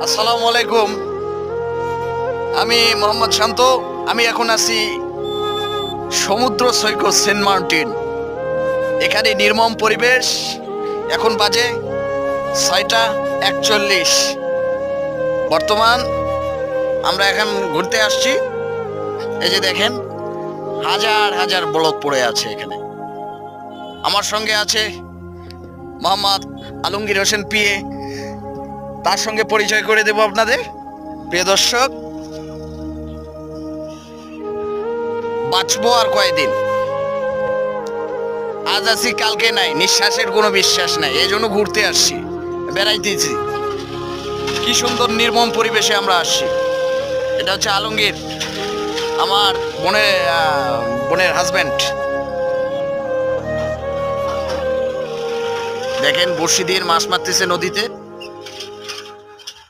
আসসালামু আলাইকুম। আমি মোহাম্মদ শান্ত। আমি এখন আছি সমুদ্র সৈকত সেন্ট মার্টিন। এখানে নির্মম পরিবেশ। এখন বাজে 6টা 41। বর্তমান আমরা এখন ঘুরতে আসছি। এই যে দেখেন, হাজার হাজার ব্লক পড়ে আছে এখানে। আমার সঙ্গে আছে মোহাম্মদ আলমগীর হোসেন পিএ। তার সঙ্গে পরিচয় করে দেব আপনাদের। প্রিয় দর্শক, বাঁচবো আর কয়দিন, আজ আছি কালকে নাই, নিঃশ্বাসের কোনো বিশ্বাস নাই, এই জন্য ঘুরতে আসছি, বেড়াইতেছি। কি সুন্দর নির্মম পরিবেশে আমরা আসছি। এটা হচ্ছে আলমগীর, আমার বোনের হাজব্যান্ড। দেখেন বড়শি দিয়ে মাছ মারতেছে নদীতে।